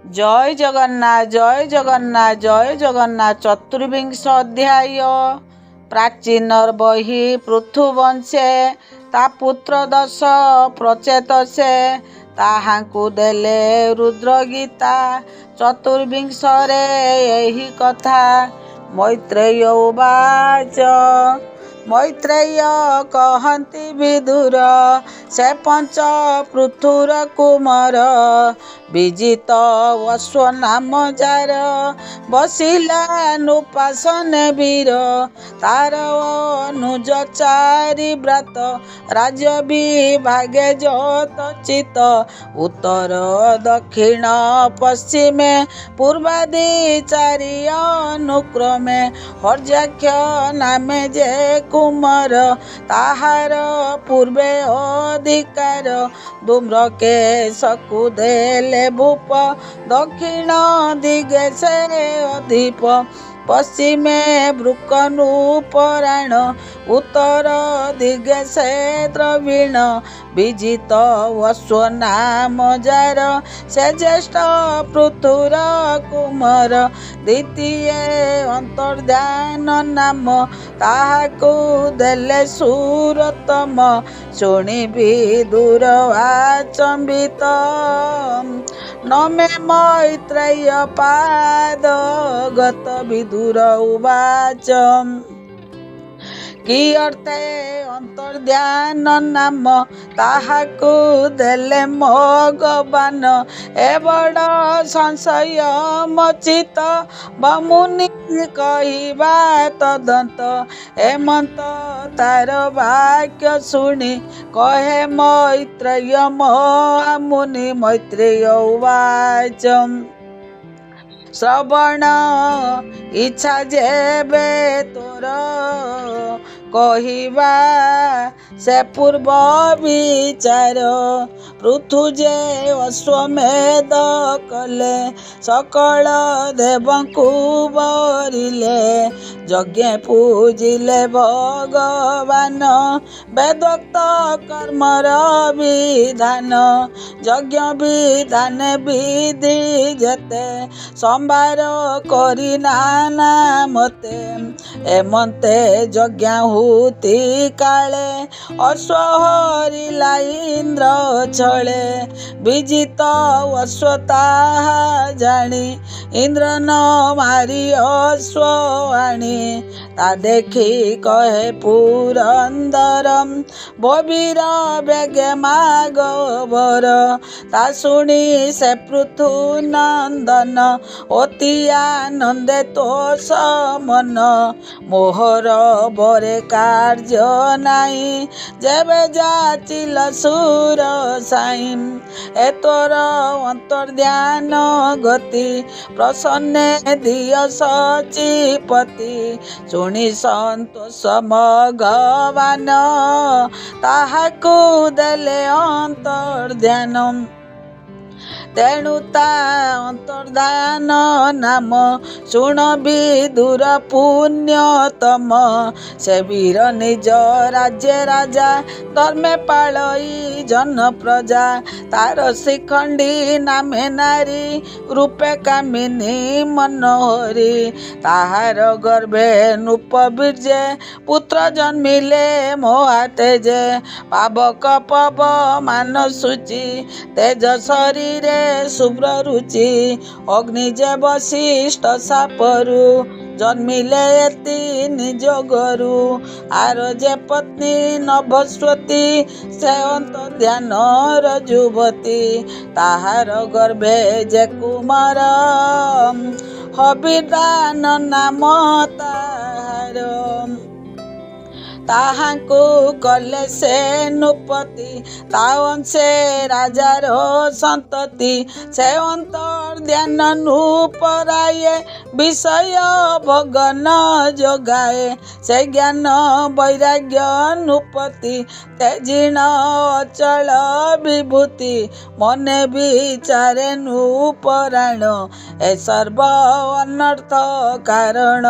जय जगन्नाथ जय जगन्नाथ जय जगन्नाथ। चतुर्विंश अध्याय। प्राचीन बही पृथुवंशे ता पुत्र दश प्रचेत से ताहांकु देले रुद्र गीता। चतुर्विंशरे यही कथा। मैत्रेय उवाच। मैत्रेय कहन्ति विदुर से पंच पृथुर कुमार विजित अश्व नाम जार बसिला नुपासने वीर तार अनुज चारि ब्रात राज्य विभागे यथोचित उत्तर दक्षिण पश्चिमे पूर्वादि चारि अनुक्रमे हर्याक्ष नामे जे कुमार ताहार पूर्वे अधिकार धूम्रके सकु देले भूप दक्षिण दिगे से अधिप पश्चिमे वृकनूपराण उत्तर दिगे से द्रविण विजित अश्व नाम जार से ज्येष्ठ पृथुर कुमार द्वितीय अंतर्ध्यान नाम ताहाकु देले सुरतम शुणी विदुर आचंबित नमे मैत्रेय पाद गत विदुर उवाच कि अर्थे अंतर्ध्यान नाम ताहाकु देले भगवान ए बड़ संशय मचित बमुनि कहिबा तदंत हेमंत तार वाक्य शुणी कहे मैत्रेय महामुनि। मैत्रेय उवाच श्रवण इच्छा जेबे तोर कहिबा से पूर्व विचार पृथु जे अश्वमेध कले सकल देवंकु बरिले यज्ञ पूजिले भगवान वेदोक्त कर्मर विधान यज्ञ विधान विधि जेते संभार करी नाना मते एमंते यज्ञाहुति काले अश्व हरिला इंद्र छळे विजित अश्व ताहा जानी इंद्र न मारी अश्व आणी ता देखी कहे पुरंदर बबीर बेगे माग बर ता शुणी से पृथु नंदन अति आनंदे तोष मन मोहर बरे कार्य नाई जेबे जाचिल सुर साई ए तोर अंतर्ध्यान गति प्रसन्ने दिय सचिपति शुणी संतोष भगवान ताहाकु देले अंतर्ध्यान तेणु ता अंतर्धान नाम शुण विदुर पुण्यतम से वीर निज राज्य राजा धर्मे पालई जन प्रजा तार शिखंडी नामे नारी रूपे कामिनी मनोहरी ताहार गर्भे नृपबीर्जे पुत्र जन्मिले मोहातेजे पावक पव मान सूचि तेज शरीरे शुभ्र रुचि अग्नि जे वशिष्ठ सापरु जन्मिले एति निज गरु आर जे पत्नी नभस्वती से अंतर्ध्यान युवती ताहार गर्भे जे कुमार हबिदान नाम ताहार ताहांकु कले से नृपति तावन से राजार संतति से अंतर्ध्यान नृपराये विषय भगन जोगाए से ज्ञान वैराग्य नृपति तेजिण अचल विभूति मने विचारे नृपराण ए सर्व अनर्थ कारण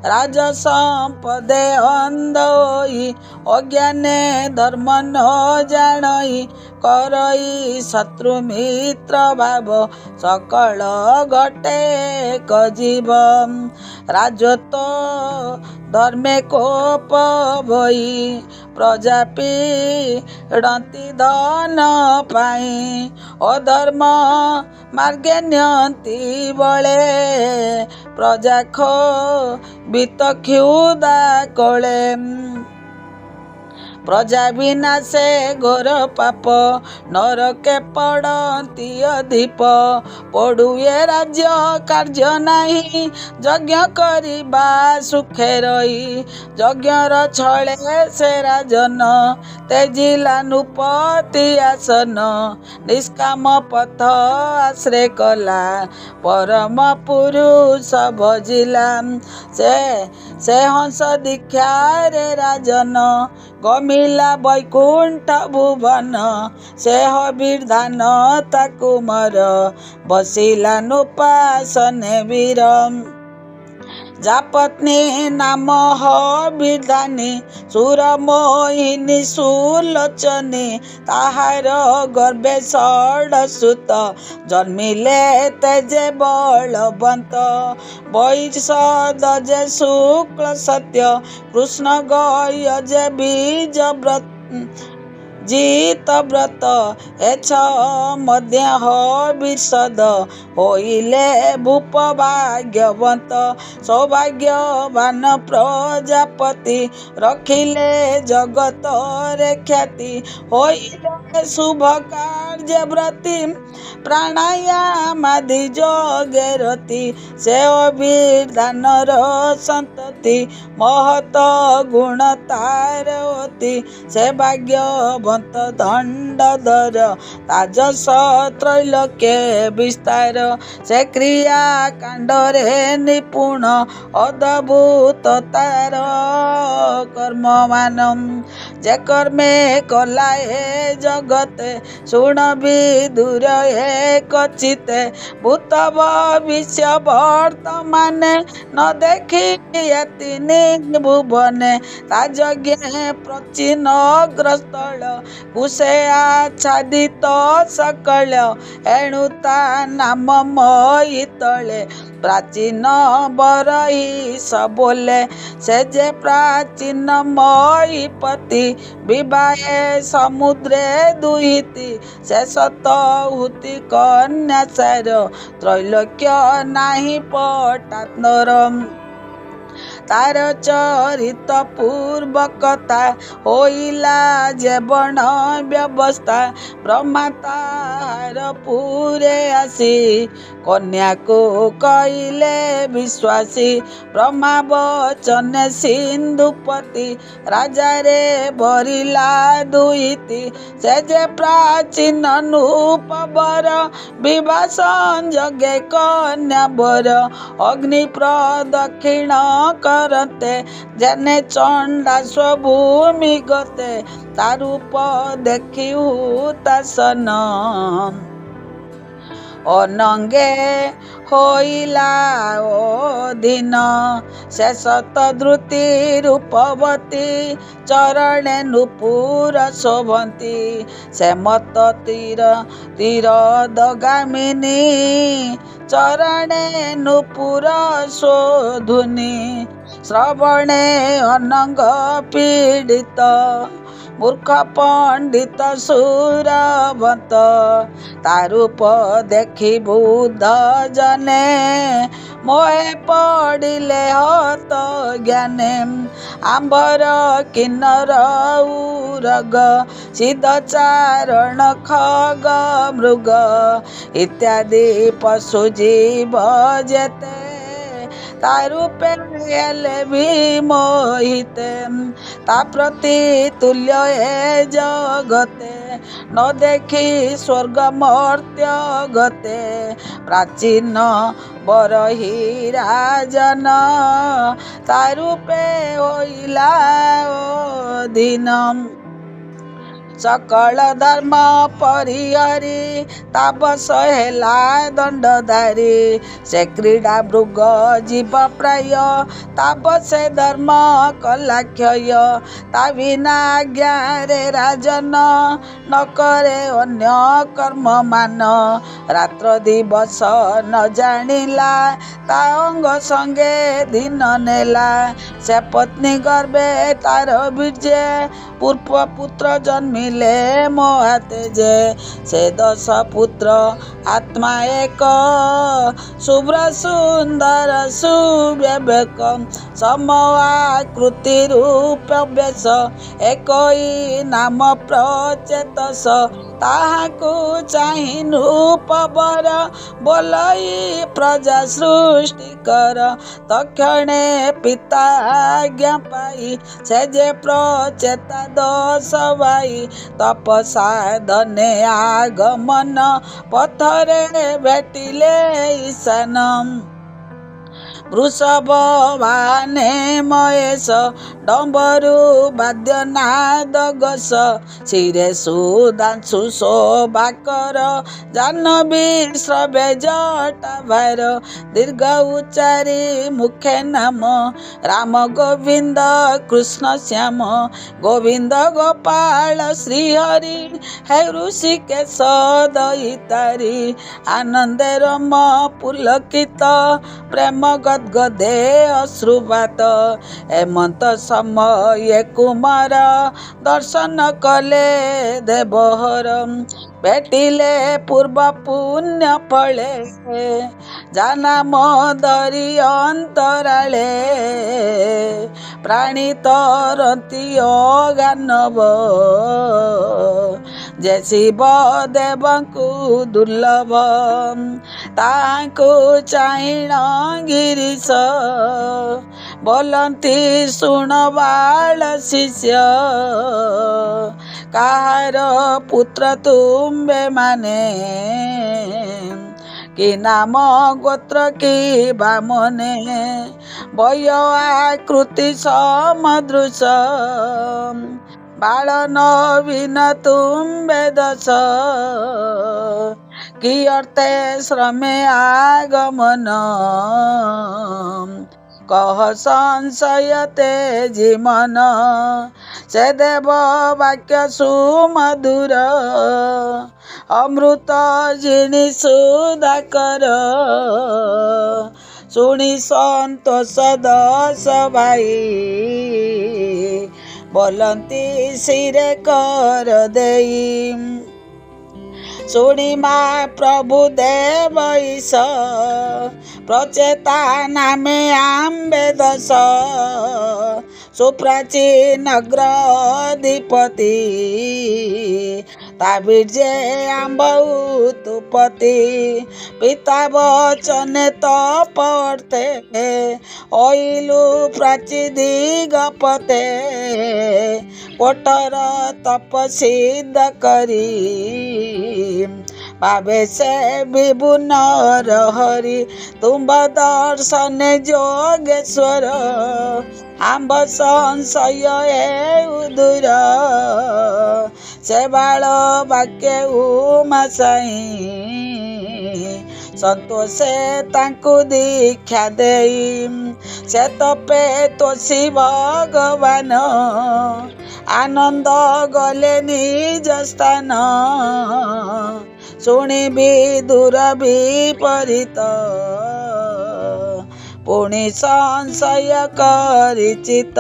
राज संपदे अंध होई अज्ञाने धर्म न जानई करई शत्रु मित्र भाव सकल घटे कजीव राजत्व धर्मे कोप भई प्रजा पीड़ती धन पाई अधर्म मार्गे नियंती बळे प्रजा खो बित क्षुदा कळे प्रजा विनाशे घोर पाप नरके पड़ती अधिप पड़ुए राज्य कार्य नाही यज्ञ करिबा सुखे रही यज्ञर छळे से राजन तेजिला नृपति आसन निष्काम पथ आश्रय कला परम पुरुष भजिला से हंस दीक्षा रे राजन गमिला वैकुंठ भुवन से हबीर्धान ताकु मर बसिला नुपासने वीर जा पत्नी नाम हबीर्धानी सुर मोहिनी सुलोचनी ताहार गर्भे षडसुत जन्मिले तेजे बलवंत वैशद जे शुक्ल सत्य कृष्ण गय जे बीज व्रत जीत व्रत एछ मध्य हविषद होइले भूप भाग्यवंत सौभाग्यवान प्रजापति रखिले जगत रे ख्याति होइले शुभ कार्य व्रती प्राणायामादि जोगे रति से अभिधानर संतति महत गुण तार अति से भाग्यवंत दंडधर ताजस त्रैलोक्य विस्तार से क्रिया कांडरे निपुण अद्भुत तार कर्ममान जे कर्मे कला हे जगते शुण विदुर हे कचिते भूत भविष्य वर्तमान न देखी तीन भुवने ताजज्ञ प्रचिन अग्रस्थल कुशे आच्छादित सकल एणु ता नाम मई तले प्राचीन बरही सबोले से जे प्राचीन मई पति विवाहे समुद्रे दुहिति से सत हुति कन्या सार त्रैलोक्य नाही पटात्नरम तार चरित पूर्व कथा होइला जेवण व्यवस्था ब्रह्मा तार पूरे आसी कन्या को कइले विश्वासी ब्रह्मा वचने सिंधुपति राजा रे भरिला दुहिति से जे प्राचीन नूपवर विवाह संजगे कन्या बर अग्नि प्रदक्षिण करते जने चंडा स्वभूमि गते तारूप देखी हुतासन अनंगे होइला ओधीन से शतद्रुति रूपवती चरणे नुपुर शोभंती से मत तीर दगामिनी चरणे नुपुर शोधुनी श्रवणे अनंग पीड़ित मूर्ख पंडित सुरवंत तारूप देखी बुद्ध जने मोहे पड़िले हत ज्ञाने आंबर किन्नर उरग सिद्ध चारण खग मृग इत्यादि पशु जीव जेते तारूपे हेले भी मोहिते ता प्रति तुल्य हे जगते न देखी स्वर्ग मर्त्य गते प्राचीन बरही राजन तारूपे होइला ओधीन सकल धर्म परिहरी तापस हेला दंडधारी से क्रीड़ा मृग जीव प्राय तापसे धर्म कला क्षय ता बिना आज्ञा रे राजन न करे अन्य कर्म मान रात्र दिवस न जानिला ता अंग संगे दिन नेला से पत्नी गर्भे तार बीजे पूर्व पुत्र जन्मिले मोहा तेजे से 10 पुत्र आत्मा एक शुभ्र सुंदर सुविवेक समआकृति रूप बेश एक नाम प्रचेतस ताहाकु चाहि नृपवर बोलई प्रजा सृष्टि कर तक्षणे पिता आज्ञा पाई से जे प्रचेता 10 भाई तपसा धने आगमन पथरे भेटिले ईशानम वृषभ वाहने महेश डम्बरु वाद्य नाद घोष शिरे सुधांशु शोभाकर जाह्नवी श्रवे जटा भार दीर्घ उच्चारी मुखे नाम राम गोविंद कृष्ण श्याम गोविंद गोपाल श्रीहरि हे ऋषिकेश दयितारी आनंदे रम पुलकित प्रेम गदे अश्रुपात हेमंत समय कुमार दर्शन कले देवहर भेटिले पूर्व पुण्य फले जानाम धरी अंतराले प्राणी तरती गानव जे शिव देवଙ୍କୁ दुर्लभ ताଙ୍କୁ चाहिण गिरीश बोलती शुण बाल शिष्य काहार पुत्र तुम्बे माने कि नाम गोत्र की बामने वय आकृति समदृश बाल नवीन तुम्बे दश कि अर्थे श्रमे आगमन कह संशय तेजी मन से देव वाक्य सुमधुर अमृत जिनी सुधाकर शुणी संतोष 10 भाई बोलती सिरे कर देई शुणी मा प्रभु देव ईश प्रचेता नामे आम्बे 10 सुप्राचीन अग्रधिपति ताबीर्जे आम्ब उत्पत्ति पिता वचने तपर्थे ओइलु प्राची दिगपते कोटर तप सिद्ध करी पावे से विभुन हरि तुम्ब दर्शन जोगेश्वर आम्ब संशय उदूर से बाल वाक्य उमा साई संतोषे तांकु दीक्षा देई से तपे तोषी भगवान आनंद गले निज स्थान शुणी विदुर विपरीत पुणी संशय करिचित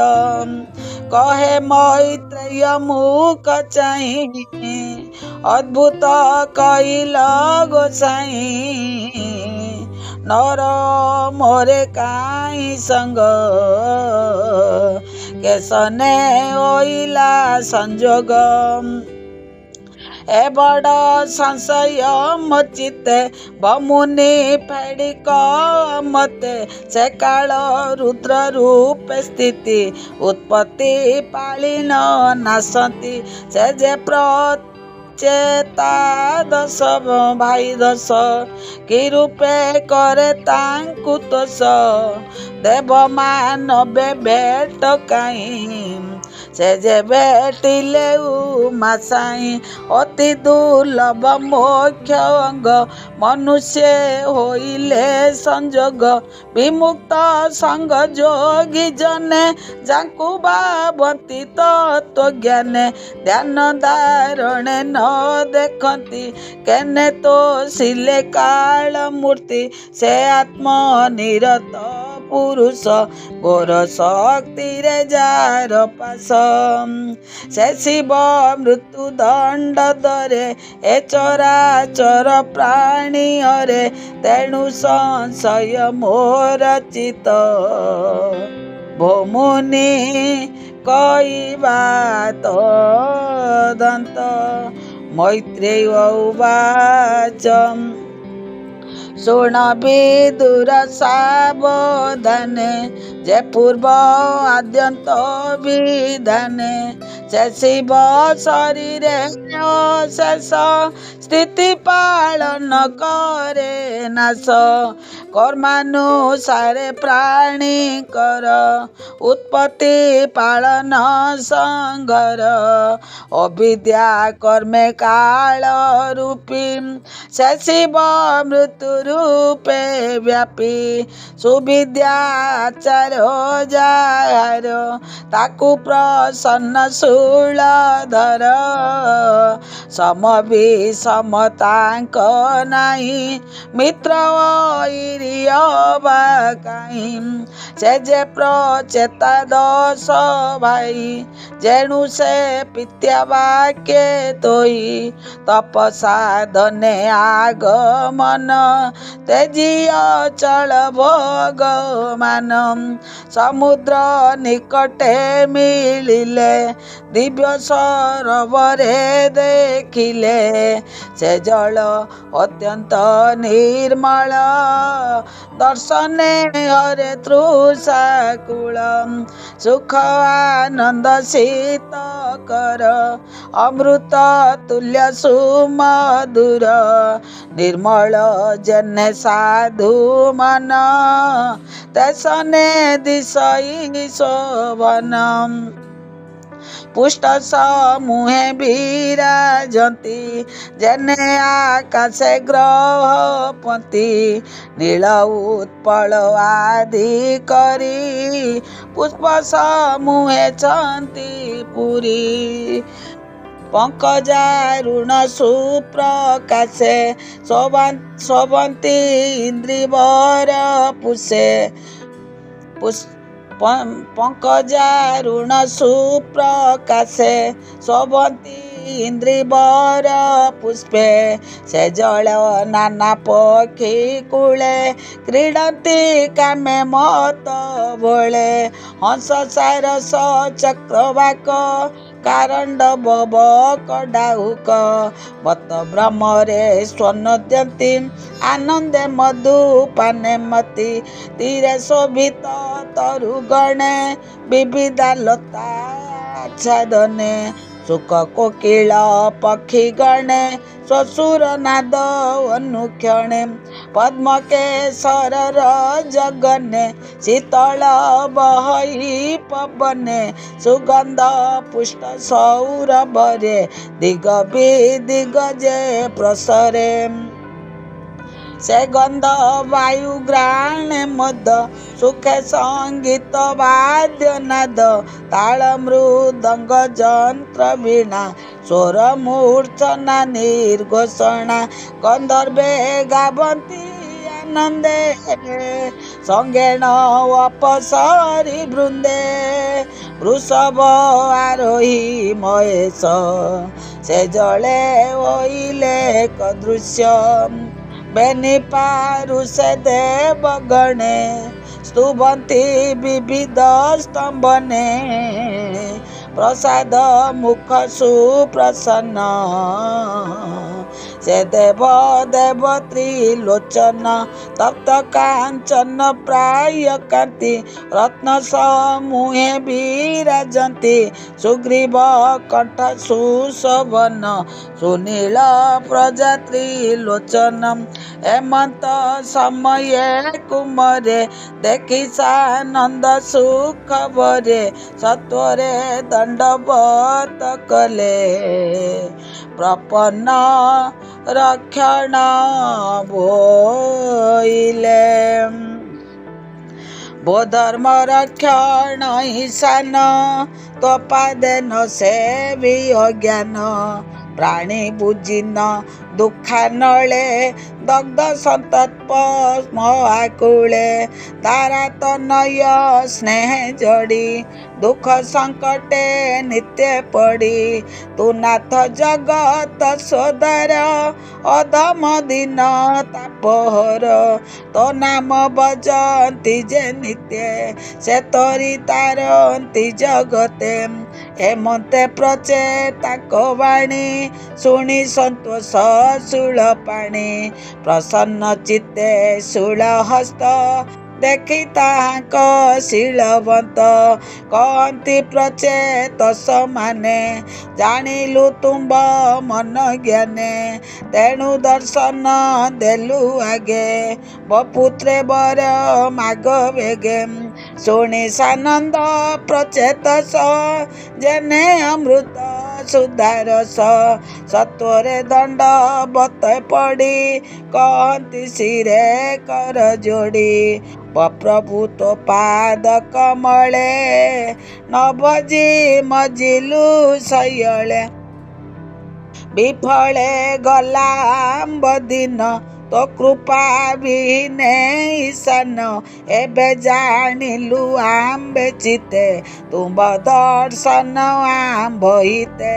कहे मैत्रेय मुख चाहि अद्भुत कैल गोसाई नर मोरे काई संग केसने ओइला संजोग ए बड़ संशय मचिते बमुनि फेडिक मते से काल रुद्र रूप स्थिति उत्पत्ति पालिन नासंती से जे चेता 10 भाई 10 कि रूपे करे तांकु तोष देव मानवे भेट काई ସେ ଯେ ଭେଟିଲେ ଉମା ସାଇଁ ଅତି ଦୁର୍ଲଭ ମୋକ୍ଷ ଅଙ୍ଗ ମନୁଷ୍ୟ ହୋଇଲେ ସଂଯୋଗ ବିମୁକ୍ତ ସଙ୍ଗ ଯୋଗୀ ଜନେ ଯାଙ୍କୁ ଭାବନ୍ତି ତତ୍ତ୍ୱଜ୍ଞାନେ ଧ୍ୟାନ ଧାରଣେ ନ ଦେଖନ୍ତି କେନେ ତୋଷିଲେ କାଳ ମୂର୍ତ୍ତି ସେ ଆତ୍ମନିରତ ପୁରୁଷ ଘୋର ଶକ୍ତିରେ ଯାର ପାଶ ସେ ଶିବ ମୃତ୍ୟୁ ଦଣ୍ଡ ଦରେ ଏ ଚରାଚର ପ୍ରାଣୀ ହରେ ତେଣୁ ସଂଶୟ ମୋର ଚିତ ଭୋମୁନି କହିବା ତଦନ୍ତ ମୈତ୍ରେୟ ଉବାଚ ଶୁଣ ବିଦୁର ସାବଧାନେ ଯେ ପୂର୍ବ ଆଦ୍ୟନ୍ତ ବିଧାନେ ସେ ଶିବ ଶରୀରେ ଅଶେଷ ସ୍ଥିତି ପାଳନ କରେ ନାଶ କର୍ମାନୁସାରେ ପ୍ରାଣୀଙ୍କର ଉତ୍ପତ୍ତି ପାଳନ ସଂଘର ଅବିଦ୍ୟା କର୍ମେ କାଳ ରୂପୀ ସେ ଶିବ ମୃତ୍ୟୁ ରୂପେ ବ୍ୟାପୀ ସୁବିଦ୍ୟା ଆଚାର ଯାହାର ତାକୁ ପ୍ରସନ୍ନ ଶୂଳଧର ସମ ସମତାଙ୍କ ନାହିଁ ମିତ୍ର ଐରିୟ ବା କାହିଁ ସେ ଯେ ପ୍ରଚେତା ଦଶ ଭାଇ ଯେଣୁ ସେ ପିତ୍ୟା ବାକ୍ୟ ତୋଇ ତପସାଧନେ ଆଗମନ ତେଜିୟ ଚଳ ଭଗମାନ ସମୁଦ୍ର ନିକଟେ ମିଳିଲେ ଦିବ୍ୟ ସରୋବରେ ଦେଖିଲେ ସେ ଜଳ ଅତ୍ୟନ୍ତ ନିର୍ମଳ ଦର୍ଶନେ ହରେ ତୃଷାକୁଳ ସୁଖ ଆନନ୍ଦ ଶୀତକର ଅମୃତ ତୁଲ୍ୟ ସୁମଧୁର ନିର୍ମଳ ଜନେ ସାଧୁ ମନ ତେସନେ ଦିଶଇ ଶୋଭନ ପୁଷ୍ଟ ସମୂହେ ବିରାଜନ୍ତି ଯେନେ ଆକାଶେ ଗ୍ରହପନ୍ତି ନୀଳ ଉତ୍ପଳ ଆଦି କରି ପୁଷ୍ପ ସମୂହେ ଛନ୍ତି ପୁରୀ ପଙ୍କଜାରୁଣ ସୁପ୍ରକାଶେ ଶୋଭନ୍ତି ଇନ୍ଦ୍ରିବର ପୁଷେ ପଙ୍କଜାରୁଣ ସୁପ୍ରକାଶେ ଶୋଭନ୍ତି ଇନ୍ଦ୍ରିବର ପୁଷ୍ପେ ସେ ଜଳ ନାନା ପକ୍ଷୀ କୂଳେ କ୍ରୀଡ଼ନ୍ତି କାମେ ମତ ବୋଳେ ହଂସ ସାରସ ଚକ୍ରବାକ କାରଣ୍ଡ ବବ କଡାହୁକ ବତ ବ୍ରହ୍ମରେ ସ୍ୱର୍ଣ୍ଣଦ୍ୟନ୍ତି ଆନନ୍ଦେ ମଧୁ ପାନେ ମତି ତୀରେ ଶୋଭିତ ତରୁଗଣେ ବିବିଧା ଲତା ଆଚ୍ଛାଦନେ ସୁଖ କୋକିଳ ପକ୍ଷୀ ଗଣେ ଶ୍ୱଶୁର ନାଦ ଅନୁକ୍ଷଣେ ପଦ୍ମକେଶର ଜଗନେ ଶୀତଳ ବହଇ ପବନେ ସୁଗନ୍ଧ ପୁଷ୍ଟ ସୌରଭରେ ଦିଗ ବିଦିଗ ଯେ ପ୍ରସରେ ସେ ଗନ୍ଧ ବାୟୁ ଗ୍ରାଣେ ମଦ ସୁଖେ ସଙ୍ଗୀତ ବାଦ୍ୟ ନାଦ ତାଳ ମୃଦଙ୍ଗ ଯନ୍ତ୍ର ବୀଣା ସ୍ୱର ମୂର୍ଚ୍ଛନା ନିର୍ଘୋଷଣା ଗନ୍ଧର୍ବେ ଗାବନ୍ତି ଆନନ୍ଦେ ସଙ୍ଗେଣ ଅପସରି ବୃନ୍ଦେ ବୃଷଭ ଆରୋହୀ ମହେଶ ସେ ଜଳେ ଓଇଲେ କଦୃଶ୍ୟ ବେନି ପାରୁ ସେ ଦେବଗଣେ ସ୍ତୁବନ୍ତି ବିବିଧ ସ୍ତମ୍ଭନେ ପ୍ରସାଦ ମୁଖ ସୁପ୍ରସନ୍ନ ସେ ଦେବ ଦେବ ତ୍ରିଲୋଚନ ତପ୍ତ କାଞ୍ଚନ ପ୍ରାୟ କାନ୍ତି ରତ୍ନ ସମୂହେ ବିରାଜନ୍ତି ସୁଗ୍ରୀବ କଣ୍ଠ ସୁଶୋଭନ ସୁନୀଳ ପ୍ରଜା ତ୍ରିଲୋଚନ ହେମନ୍ତ ସମୟେ କୁମରେ ଦେଖି ସାନନ୍ଦ ସୁଖବରେ ସତ୍ୱରେ ଦଣ୍ଡବତ କଲେ ପ୍ରପନ୍ନ ରକ୍ଷଣ ବୋଇଲେ ବୋ ଧର୍ମ ରକ୍ଷଣ ଈଶାନ ତୋ ପାଦେ ନ ସେବି ଅଜ୍ଞାନ ପ୍ରାଣୀ ବୁଝିନ ଦୁଃଖାନଳେ ଦଗ୍ଧ ସନ୍ତତ୍ପ ମହାକୁଳେ ତାରା ତନୟ ସ୍ନେହ ଯୋଡ଼ି ଦୁଃଖ ସଙ୍କଟେ ନିତ୍ୟ ପଡ଼ି ତୁ ନାଥ ଜଗତ ସୋଦର ଅଧମ ଦିନ ତାପହର ତୋ ନାମ ବଜନ୍ତି ଯେ ନିତ୍ୟ ସେ ତୋରି ତାରନ୍ତି ଜଗତେ ହେମନ୍ତେ ପ୍ରଚେତାଙ୍କ ବାଣୀ ଶୁଣି ସନ୍ତୋଷ ଶୂଳ ପାଣି ପ୍ରସନ୍ନ ଚିତ୍ତେ ଶୂଳ ହସ୍ତ ଦେଖି ତାହାଙ୍କ ଶିଳବନ୍ତ କହନ୍ତି ପ୍ରଚେତ ସମାନେ ଜାଣିଲୁ ତୁମ୍ଭ ମନ ଜ୍ଞାନେ ତେଣୁ ଦର୍ଶନ ଦେଲୁ ଆଗେ ବପୁତ୍ରେ ବର ମାଗ ବେଗେ ଶୁଣି ସାନନ୍ଦ ପ୍ରଚେତ ଯେନେ ଅମୃତ ସୁଧାରସ ସତ୍ୱରେ ଦଣ୍ଡବତ ପଡ଼ି କହନ୍ତି ଶିରେ କର ଯୋଡ଼ି ପ୍ରଭୁ ତୋ ପାଦ କମଳେ ନଭଜି ମଜିଲୁ ଶୟଳେ ବିଫଳେ ଗଲା ଆମ୍ବ ଦିନ ତୋ କୃପା ବିହୀନେ ଈଶାନ ଏବେ ଜାଣିଲୁ ଆମ୍ବେ ଚିତେ ତୁମ୍ଭ ଦର୍ଶନ ଆମ୍ଭ ହିତେ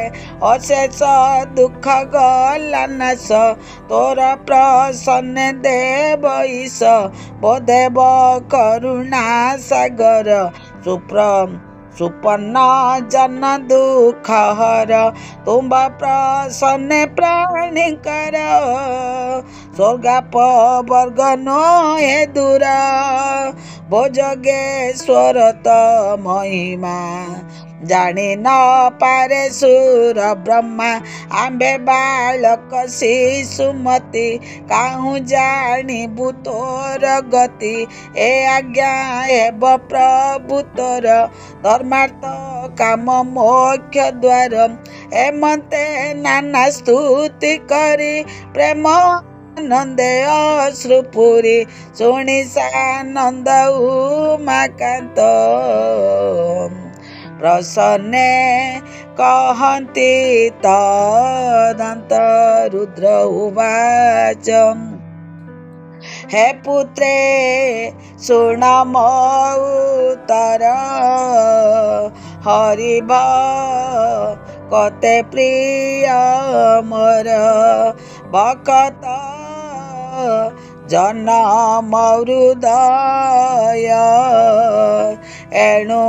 ଅଶେଷ ଦୁଃଖ ଗଲା ନାଶ ତୋର ପ୍ରସନ୍ନ ଦେବ ଈଶ ବୋ ଦେବ କରୁଣା ସାଗର ସୁପନ୍ନ ଜନ ଦୁଃଖ ହର ତୁମ୍ଭ ପ୍ରସନ୍ନ ପ୍ରାଣୀଙ୍କର ସ୍ୱର୍ଗାପ ବର୍ଗ ନୋହେ ଦୂର ଭୋଜଗେଶ୍ୱର ତ ମହିମା ଜାଣି ନ ପାରେ ସୁର ବ୍ରହ୍ମା ଆମ୍ଭେ ବାଳକ ଶିଶୁମତି କାହୁଁ ଜାଣିବୁ ତୋର ଗତି ଏ ଆଜ୍ଞା ହେବ ପ୍ରଭୁ ତୋର ଧର୍ମାର୍ଥ କାମ ମୋକ୍ଷ ଦ୍ୱାର ହେମନ୍ତେ ନାନା ସ୍ତୁତି କରି ପ୍ରେମ ଆନନ୍ଦେ ଅଶ୍ରୁପୁରୀ ଶୁଣି ସାନନ୍ଦ ଉମାକାନ୍ତ ପ୍ରସନ୍ନେ କହନ୍ତି ତଦନ୍ତ ରୁଦ୍ର ଉବାଚ ହେ ପୁତ୍ରେ ଶୁଣ ମୋ ଉତ୍ତର ହରିଭ କତେ ପ୍ରିୟ ମୋର ଭକତ ଜନମ ହୃଦୟ ଏଣୁ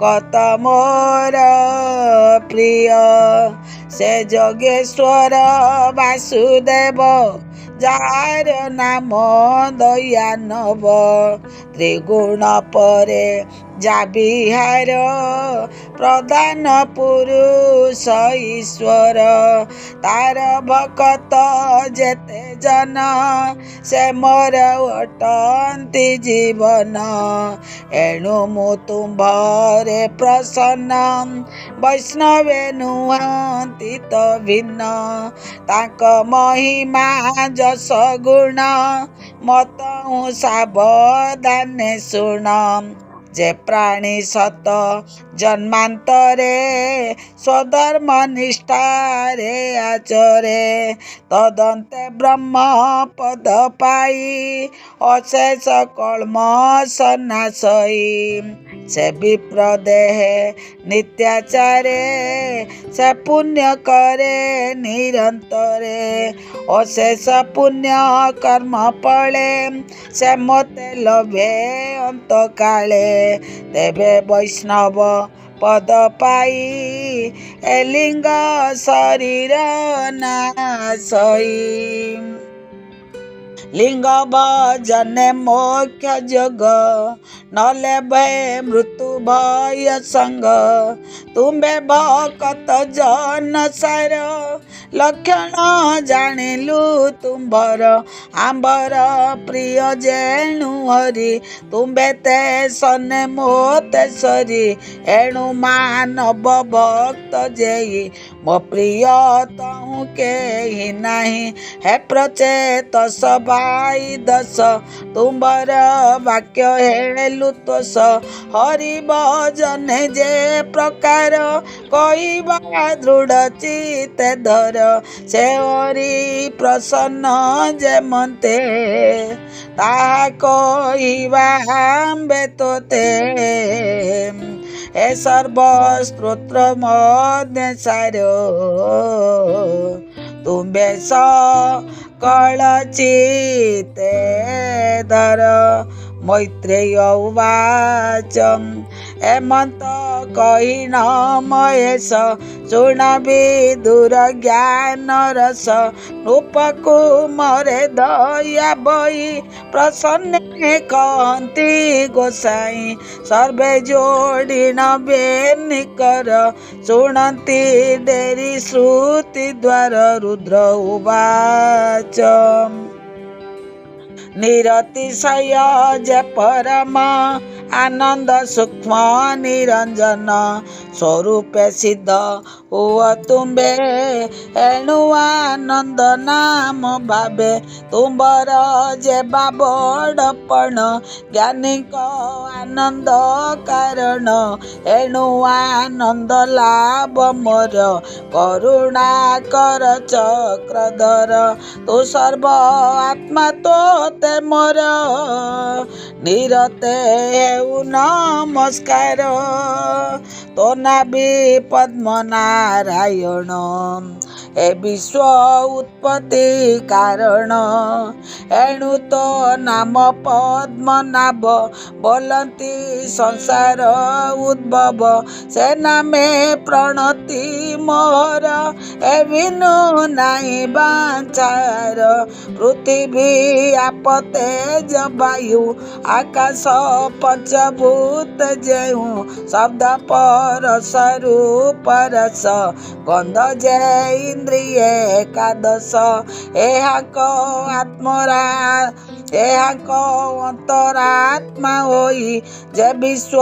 କତ ମୋର ପ୍ରିୟ ସେ ଯୋଗେଶ୍ୱର ବାସୁଦେବ ଯାହାର ନାମ ଦୟାନବ ତ୍ରିଗୁଣ ପରେ ଜାବିହାର ପ୍ରଧାନ ପୁରୁଷ ଈଶ୍ୱର ତାର ଭକତ ଯେତେ ଜନ ସେ ମୋର ଅଟନ୍ତି ଜୀବନ ଏଣୁ ମୁଁ ତୁମ୍ଭରେ ପ୍ରସନ୍ନ ବୈଷ୍ଣବେ ନୁହନ୍ତି ତ ଭିନ୍ନ ତାଙ୍କ ମହିମା ଯଶ ଗୁଣ ମତ ସାବଧାନେ ଶୁଣ ଯେ ପ୍ରାଣୀ ସତ ଜନ୍ମାନ୍ତରେ ସ୍ୱଧର୍ମ ନିଷ୍ଠାରେ ଆଚରେ ତଦନ୍ତେ ବ୍ରହ୍ମ ପଦ ପାଇ ଅଶେଷ କଳ୍ମଷ ନାଶଇ ସେ ବିପ୍ର ଦେହେ ନିତ୍ୟାଚାରେ ସେ ପୁଣ୍ୟ କରେ ନିରନ୍ତରେ ଅଶେଷ ପୁଣ୍ୟ କର୍ମ ଫଳେ ସେ ମୋତେ ଲଭେ ଅନ୍ତକାଳେ ତେବେ ବୈଷ୍ଣବ ପଦ ପାଇ ଏ ଲିଙ୍ଗ ଶରୀର ନାଶଇ। लिंग भजने मोक्ष जोग नले भय मृत्यु भय संग तुम्बे भकत जन सार लक्षण जानिलु तुम्बर आंबर प्रिय जेणु हरि तुम्बे ते सने मोते सरी एणु मानव भक्त जेई मो प्रिय तहु के ही नाही हे प्रचेत सबाई दस तुम्बर वाक्य हेलु तोष हरि भजने जे प्रकार कहबा दृढ़ चिते धर से हरि प्रसन्न जे मते ताहा कहबा आम्बे तोते ए सर्व स्तोत्र मध्य सारो तुम्बे सकल चिते धर। मैत्रेय उवाच एमंत कही न महेश शुण विदुर ज्ञान रस नृपकुमारे दया बई प्रसन्न कहती गोसाई सर्वे जोड़ी न बेनिकर शुणती डेरी श्रुति द्वार रुद्र उवाच निरतिशय जे परम आनंद सूक्ष्म निरंजन स्वरूपे सिद्ध हुआ तुम्बे एणु आनंद नाम भावे तुम्बर जे बड़पण ज्ञानी आनंद कारण एणु आनंद लाभ मोर करुणा कर चक्रधर तू सर्व आत्मा तोते मोर निरते हेउ नमस्कार तो नाभि पद्म नारायण ए विश्व उत्पत्ति कारण एणु तो नाम पद्मनाभ बोलती संसार उद्भव से नामे प्रणति मोर ए विनु नाई बांचार पृथ्वी आप तेज वायु आकाश पंचभूत जेहु शब्द परस रूप रस गंध जे इंद्रिय एकादश एहाक आत्मरा एहाक अंतरात्मा होई जे विश्व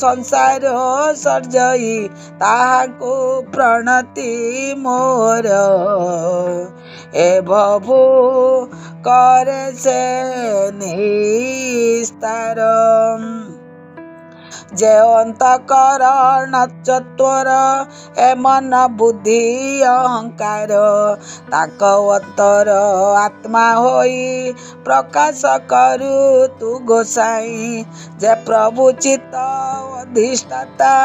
संसार सर्जई ताहाको प्रणति मोर ए भवु करे से निस्तार जे अंतकरण चत्वर ए मन बुद्धि अहंकार ताक अंतर आत्मा होई प्रकाश करु तू गोसाई जे प्रभु चित्त अधिष्ठाता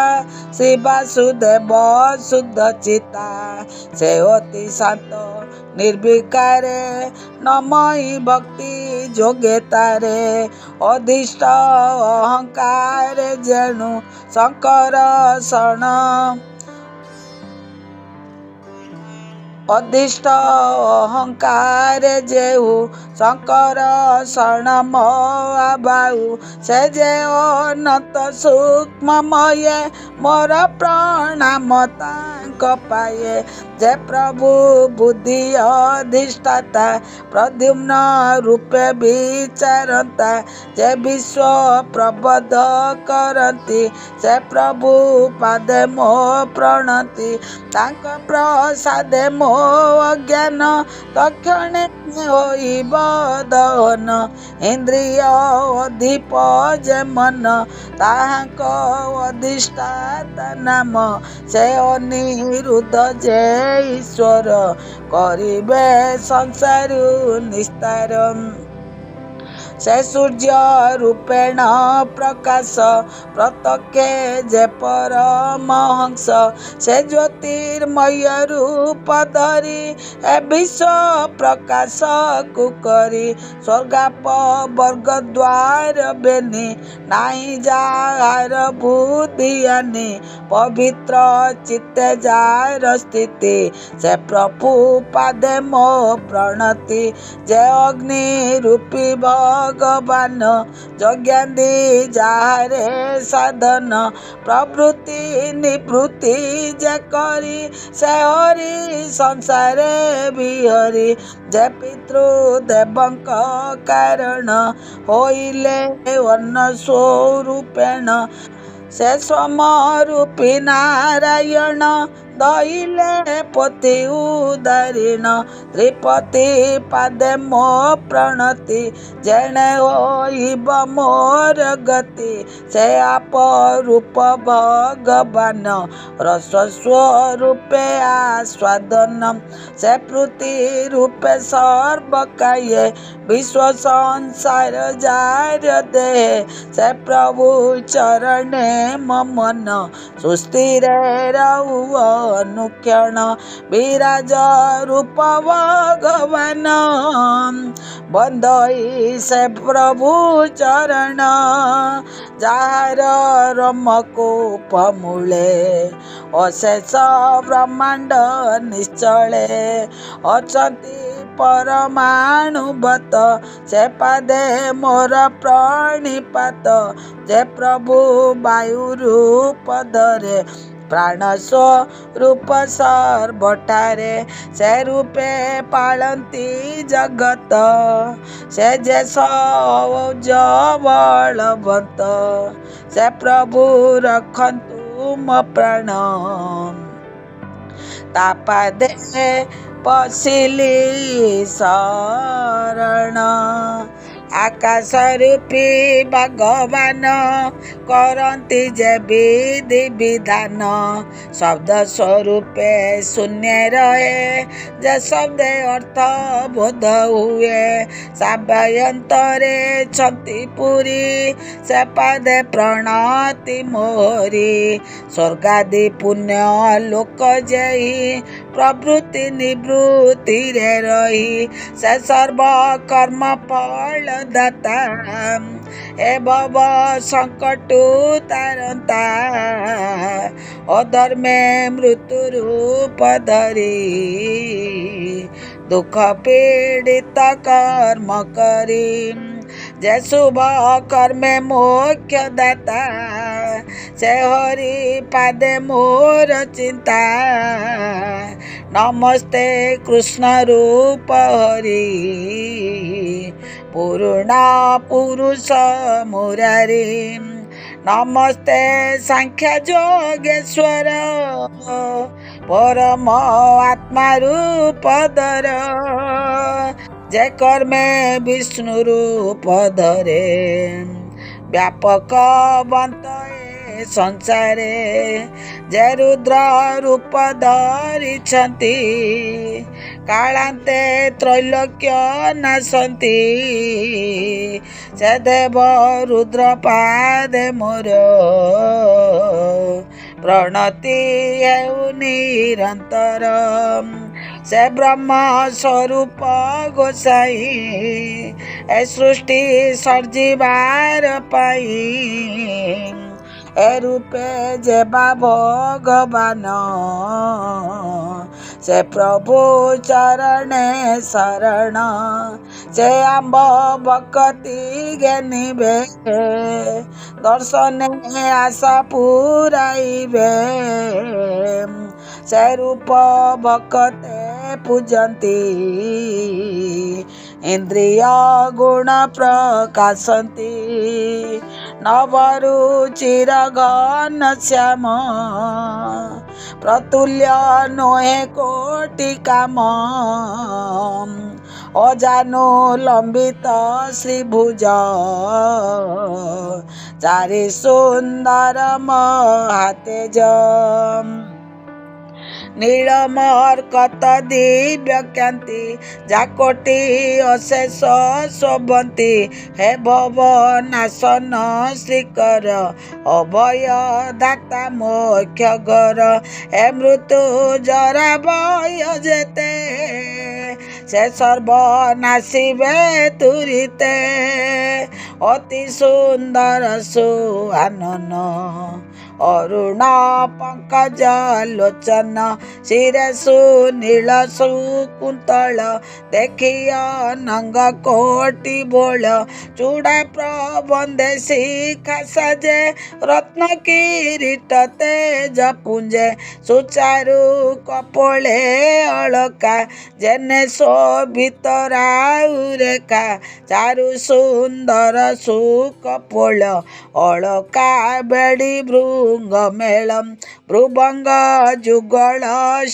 श्री वासुदेव शुद्ध चित्ता से अति शांत निर्विकारे नमई भक्ति जोगे तारे अधिष्ठ अहंकार जेणु शंकर शरण अधिष्ठ अहंकार जेहु शंकर शरण मोबाऊ से जे अनंत सूक्ष्ममय मोर प्रणाम तांक पाए जे प्रभु बुद्धि अधिष्ठाता प्रद्युम्न रूपे विचारता जे विश्व प्रबोध करती से प्रभु पादे मो प्रणति तांक प्रसादे मो अज्ञान तक्षणे होइब दहन इंद्रिय अधिप जे मन ताहाक अधिष्ठाता नाम से अनिरुद्ध जे ईश्वर करिबे संसार निस्तार से सूर्य रूपेण प्रकाश प्रत्यक्षे जे परमहंस से ज्योतिर्मय रूप धरी ए विश्व प्रकाश को करी स्वर्गाप वर्ग द्वार बेनी नाही जार बुद्धि आनी पवित्र चित्ते जार स्थिति से प्रभु पादे मो प्रणति जे अग्नि रूपी भगवान जज्ञादी जारे साधन प्रवृत्ति निवृत्ति जे करी से हरि संसारे बिहरी जे पितृदेवंक कारण होइले अन्न स्वरूपेण से स्वरूपी नारायण दहिले पोथी उदारीण त्रिपति पादे मो प्रणति जेणे होइब मोर गति से आप रूप भगवान रस स्वरूपे आस्वादन से पृथ्वी रूपे सर्वकाये विश्व संसार जार दे से प्रभु चरणे मन सुस्थिरे रहु अनुक्षण विराज रूप भगवान बंदई से प्रभु चरण जार रमकूप मूले अशेष ब्रह्मांड निश्चले अचंती परमाणुबत से पादे मोर प्रणिपात जे प्रभु वायु रूप धरे प्राण स्वरूप सर्वठारे से रूपे पालंती जगत से जे सौज बलवंत से प्रभु रखंतु मो प्राण तापादे पशिली शरण आकाश रूपी भगवान करती जे विधि विधान शब्द स्वरूपे शून्य रहे जे शब्द अर्थ बोध हुए साभ्यंतरे छति पुरी से पादे प्रणति मोहरी स्वर्गादि पुण्य लोक जही प्रवृत्ति निवृत्ति रे रही से सर्व कर्म फल दाता ए भव संकट तारंता अधर्मे मृत्यु रूप धरी दुख पीड़ित कर्म करी जे शुभ कर्मे मोक्ष दाता से हरि पादे मोर चिंता नमस्ते कृष्ण रूप हरि पूर्णा पुरुष मुरारी नमस्ते सांख्य जोगेश्वर परम आत्मा रूप धर जे कर्मे विष्णु रूप धरे व्यापक बंत संसारे जे रुद्र रूप धरिछंती कालांते त्रैलोक्य नासंती से देव रुद्र पादे मोर प्रणति हेउ निरंतर से ब्रह्म स्वरूप गोसाई ए सृष्टि सर्जिबार पाई ए रूपे जेबा भगवान से प्रभु चरणे शरण से आंब भक्ति ज्ञानिबे दर्शने आशा पुराइबे से रूप भक्ते पूजन्ति इंद्रिय गुण प्रकाशन्ति नवरुचिर घन श्याम प्रतुल्य नोहे कोटि काम अजानु लंबित श्रीभुज चारि सुंदर महातेज ନୀଳମର୍କତ ଦିବ୍ୟ କ୍ରାନ୍ତି ଯାକୋଟି ଅଶେଷ ଶୋଭନ୍ତି ହେ ଭବ ନାଶନ ଶ୍ରୀକର ଅଭୟ ଦାତା ମୋକ୍ଷ ଘର ହେ ମୃତ୍ୟୁ ଜରା ଭୟ ଯେତେ ସେ ସର୍ବନାଶିବେ ତୁରିତେ ଅତି ସୁନ୍ଦର ସୁଆନନ ଅରୁଣ ପଙ୍କଜ ଲୋଚନ ଶିରେ ସୁନୀଳ ସୁକୁନ୍ତଳ ଦେଖିୟ ନଙ୍ଗ କୋଟି ବୋଳ ଚୂଡ଼ା ପ୍ରବନ୍ଧେ ଶିଖା ସାଜେ ରତ୍ନ କିରୀଟ ତେଜ ପୁଞ୍ଜେ ସୁଚାରୁ କପୋଳେ ଅଳକା ଯେନେ ଶୋଭିତ ରାଉରେଖା ଚାରୁ ସୁନ୍ଦର ସୁକପୋଳ ଅଳକା ବେଡ଼ି ଭୃଙ୍ଗ ମେଳମ୍ ଭୃଭଙ୍ଗ ଯୁଗଳ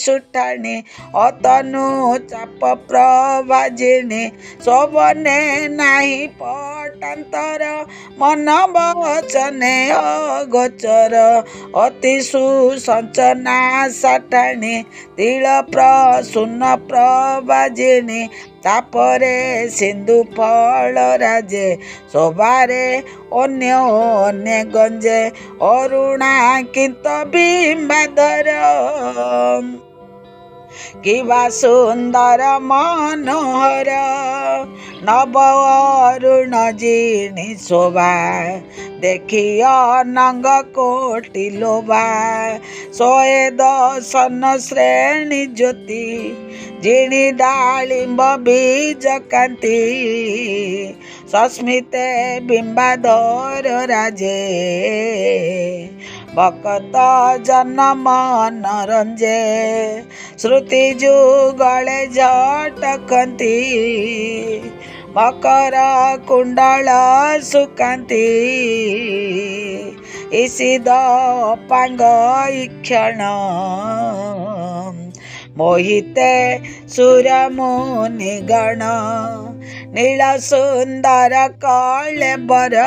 ସୁଠାଣି ଅତନୁ ଚାପ ପ୍ରଭାଜିଣୀ ଶୋଭନେ ନାହିଁ ପଟାନ୍ତର ମନ ବଚନେ ଅଗୋଚର ଅତି ସୁସଞ୍ଚନା ସାଠାଣି ତିଳ ପ୍ରସୂନ ପ୍ରଭାଜିଣୀ ତାପରେ ସିନ୍ଧୁ ଫଳ ରାଜେ ଶୋଭାରେ ଅନ୍ୟ ଅନ୍ୟ ଗଞ୍ଜେ ଅରୁଣାଙ୍କିତ ବିମ୍ବାଧର କିବା ସୁନ୍ଦର ମନୋହର ନବ ଅରୁଣ ଜିଣି ଶୋଭା ଦେଖିୟ ନଙ୍ଗ କୋଟି ଲୋଭା ଶହେ ଦଶନ ଶ୍ରେଣୀ ଜ୍ୟୋତି ଜିଣି ଡାଳିମ୍ବ ବୀଜ କାନ୍ତି ସସ୍ମିତେ ବିମ୍ବାଧର ରାଜେ ଭକତ ଜନ ମନୋରଞ୍ଜେ ଶ୍ରୁତି ଯୁଗଳେ ଝଟକନ୍ତି ମକର କୁଣ୍ଡଳ ସୁକାନ୍ତି ଇସିଦ ଅପାଙ୍ଗ ଇକ୍ଷଣ ମୋହିତେ ସୁରମୁନି ଗଣ ନୀଳ ସୁନ୍ଦର କଳେବର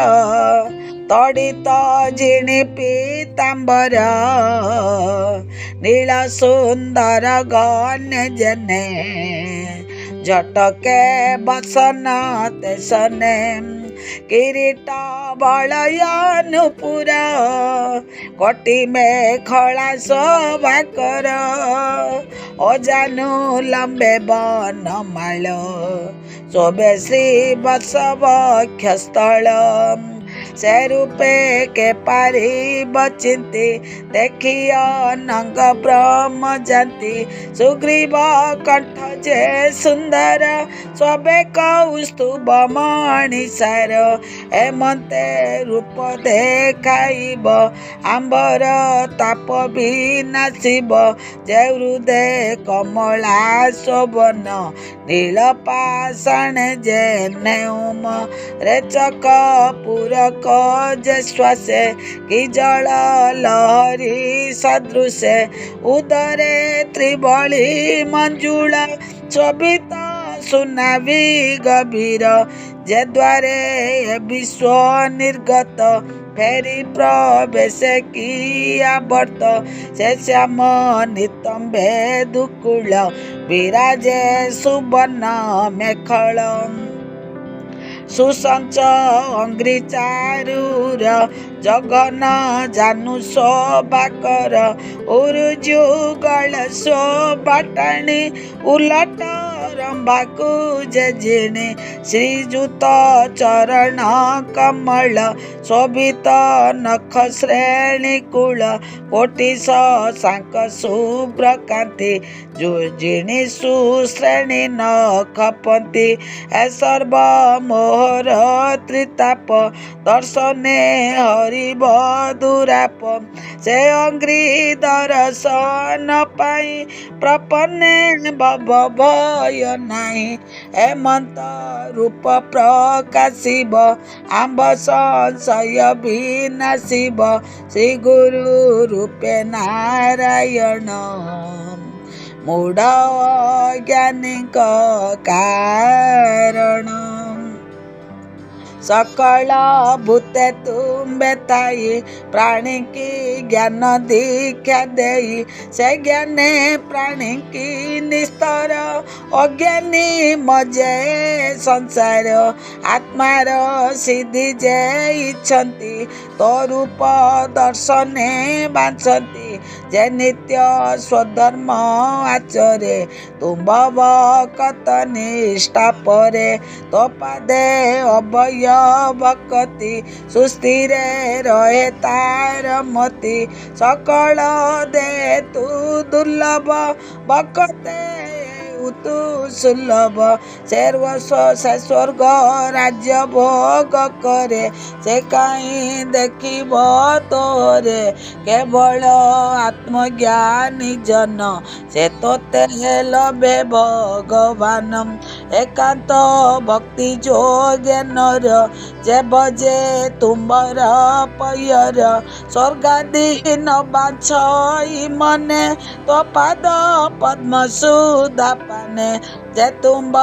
ତଡ଼ିତ ଜିଣି ପୀତାମ୍ବର ନୀଳ ସୁନ୍ଦର ଗନେ ଜେନେ ଝଟକେ ବସନ ତେସନେ କିରୀଟ ବଳୟନୁପୁର କୋଟି ମେଖଳା ଶୋଭାକର ଅଜାନୁ ଲମ୍ବେ ବନମାଳ ଶୋଭେ ଶ୍ରୀ ବତ୍ସବକ୍ଷସ୍ଥଳ ସେ ରୂପେ କେ ପାରିବ ଚିନ୍ତି ଦେଖିୟ ନଙ୍ଗ ବ୍ରହ୍ମ ଜାନ୍ତି ସୁଗ୍ରୀବ କଣ୍ଠ ଯେ ସୁନ୍ଦର ଶୋଭେ କୌସ୍ତୁଭ ମଣିଷାର ଏମନ୍ତେ ରୂପ ଦେଖାଇବ ଆମ୍ବର ତାପ ବିନାଶିବ ଯେ ହୃଦେ କମଳା ଶୋଭନ ନୀଳ ପାଷାଣ ଯେନେ ଉମ ରେଚକ ପୁରକ ଯେ ଶ୍ୱାସେ କି ଜଳ ଲହରୀ ସଦୃଶେ ଉଦରେ ତ୍ରିବଳି ମଞ୍ଜୁଳା ଶୋଭିତ ସୁନାଭି ଗଭୀର ଯେ ଦ୍ୱାରେ ବିଶ୍ୱ ନିର୍ଗତ ଫେରି ପ୍ରବେଶ କି ଆବର୍ତ୍ତ ସେ ଶ୍ୟାମ ନିତମ୍ବେ ଦୁକୁଳ ବିରାଜେ ସୁବର୍ଣ୍ଣ ମେଖଳ ସୁସଞ୍ଚ ଅଙ୍ଗ୍ରି ଚାରୁର ଜଗନ ଜାନୁ ଶୋଭାକର ଉରୁଯୁଗଳ ଶୋଭାଟାଣି ଉଲଟ ରମ୍ଭାକୁ ଯେ ଜିଣି ଶ୍ରୀଯୁତ ଚରଣ କମଳ ଶୋଭିତ ନଖ ଶ୍ରେଣୀ କୂଳ କୋଟି ଶଶାଙ୍କ ଶୁଭ୍ର କାନ୍ତି ଜିଣି ସୁଶ୍ରେଣୀ ନଖପନ୍ତି ଏ ସର୍ବ ମୋହର ତ୍ରିତାପ ଦର୍ଶନେ ହରିବ ଦୁରାପ ସେ ଅଙ୍ଗ୍ରି ଦର୍ଶନ ପାଇଁ ପ୍ରପନ୍ନେ ଭବ ଭୟ ନାହିଁ ଏମନ୍ତ ରୂପ ପ୍ରକାଶିବ ଆମ୍ବ ସଂଶୟ ବିନାଶିବ ଶ୍ରୀ ଗୁରୁ ରୂପେ ନାରାୟଣ ମୂଢ଼ ଅଜ୍ଞାନୀଙ୍କ କାରଣ सकल भूते तुम्बे थाई प्राणी की ज्ञान दीक्षा देई से ज्ञाने प्राणी की निस्तर अज्ञानी मजे संसार आत्मार सिद्धि जे इच्छन्ति तो रूप दर्शने बांछन्ति जे नित्य स्वधर्म आचरे तुम कत निष्ठा परे तो पादे अभय भक्ति सुस्थिरे रहे तार मति सकल दे तू दुर्लभ भक्ते तू सुलभ सर्वस्व से स्वर्ग राज्य भोग करे से कहीं देखिब तोरे केवल आत्मज्ञानी जन से तोते लभे भगवान एकांत भक्ति जोगेनर जे बजे तुम्बर पयर स्वर्गादि न बाछई मने तो पाद पद्म सुधा पाने जे तुम्ब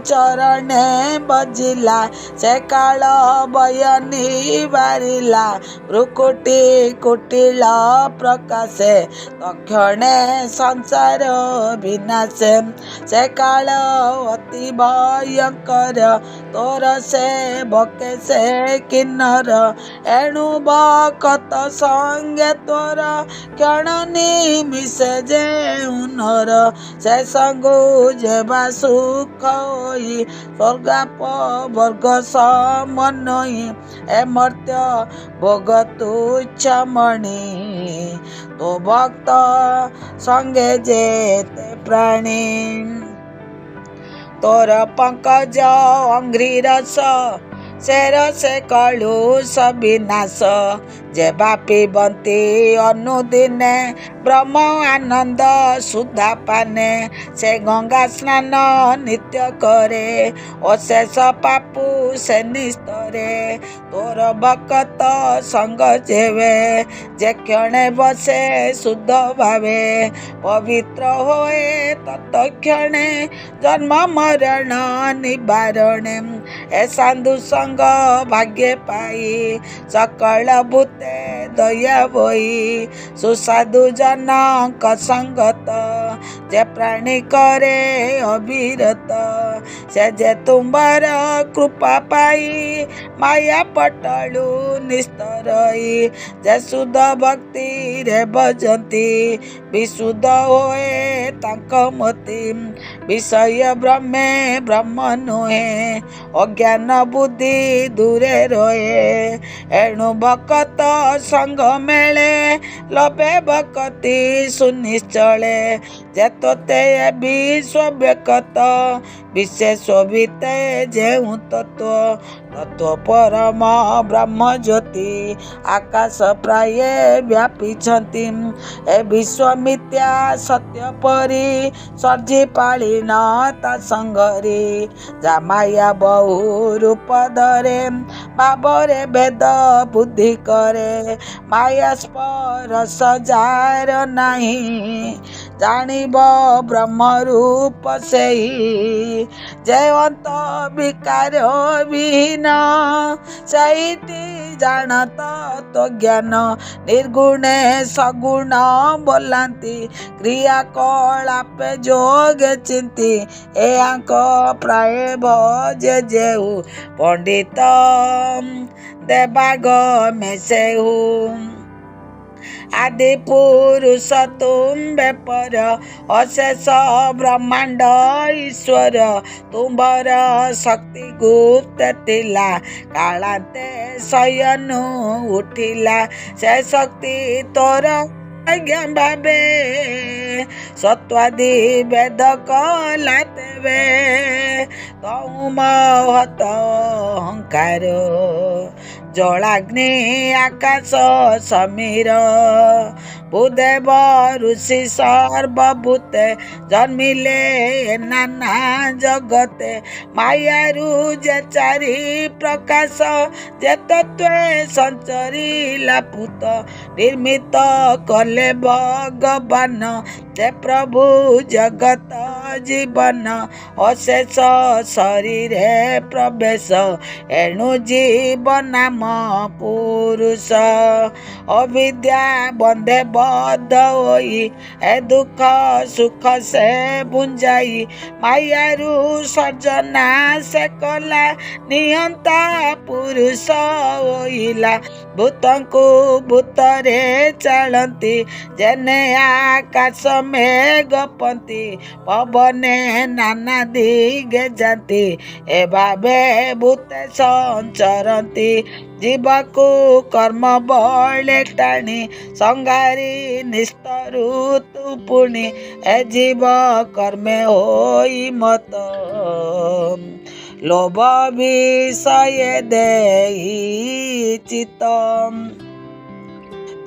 चरणे बजिला से काल बयनी बारिला भ्रुकुटी कुटिल प्रकाशे तक्षणे संसार विनाशे से काल अति भयंकर तोर से बके से किन्नर एणु बकत संगे तोर क्षण निमिषे जे उनर से संगु जेबा सुख होई स्वर्गाप वर्ग समन्वयी ए मर्त्य भोग तुच्छमणि तो भक्त संगे जेते प्राणी तोर पंकज अंघ्रि रस शेर से कलु सविनाश जे बापी बंती अनुदिने ब्रह्म आनंद सुधा पाने से गंगा स्नान नित्य करे अशेष पापु से निस्तरे तोर भक्त संग जेवे जे क्षणे बसे शुद्ध भावे पवित्र होए तत्क्षणे जन्म मरण निवारणे ए साधु संग भाग्य पाई सकल भूते दया बोई सुसाधु जनक संगत जे प्राणी करे अविरत से जे तुम्बर कृपा पाई माया पटलु निस्तरई जे शुद्ध भक्ति रे भजंती विशुद्ध होए तांक मति विषय ब्रह्मे ब्रह्म नुहे अज्ञान बुद्धि दूरे रहे एणु भक्त संग मेले लभे भक्ति सुनिश्चले जे तोते विश्व व्यक्त विशेष बीते जेहु तत्व तत्व परम ब्रह्म ज्योति आकाश प्राय व्यापीछन्ति ए विश्व मिथ्या सत्य परी सर्जी पालिन ता संगरी जा माया बहु रूप धरे भावरे भेद बुद्धि करे माया स्पर्श जार नहीं जानिब ब्रह्म रूप सेही जयवंत विकार विहीन सहिति जानत तो ज्ञान निर्गुणे सगुण बोलांती क्रिया कलापे जोगे चिंती एयांक प्राय भजे जेहु पंडित देवाग मेसेहु आदि पुरुष तुम्बे पर अशेष ब्रह्मांड ईश्वर तुम्बर शक्ति गुप्त थिला कालांते शयनु उठिला से शक्ति तोर आज्ञा भावे सत्वादि वेद कला तेवे तौ महत अहंकार जलाग्नि आकाश समीर भूदेव ऋषि सर्वभूते जन्मिले नाना जगते मायारु जे चारि प्रकाश जे तत्व संचरिला पुत निर्मित कले भगवान ଯେ ପ୍ରଭୁ ଜଗତ ଜୀବନ ଅଶେଷ ଶରୀରେ ପ୍ରବେଶ ଏଣୁ ଜୀବ ନାମ ପୁରୁଷ ଅବିଦ୍ୟା ବନ୍ଧେ ବଦ୍ଧ ହୋଇ ଏ ଦୁଃଖ ସୁଖ ସେ ବୁଞ୍ଜାଇ ମାୟାରୁ ସର୍ଜନା ସେ କଲା ନିୟନ୍ତା ପୁରୁଷ ହୋଇଲା ଭୂତଙ୍କୁ ଭୂତରେ ଚାଳନ୍ତି ଯେନେ ଆକାଶ ମେଘପନ୍ତି ପବନେ ନାନା ଦିଗେ ଯାନ୍ତି ଏ ଭାବେ ଭୂତେ ସଞ୍ଚରନ୍ତି ଜୀବକୁ କର୍ମ ବଳେ ଟାଣି ସଂଗାରି ନିସ୍ତରୁ ତୁ ପୁଣି ଏ ଜୀବ କର୍ମେ ହୋଇ ମତ ଲୋଭ ବିଷୟ ଦେଇ ଚିତ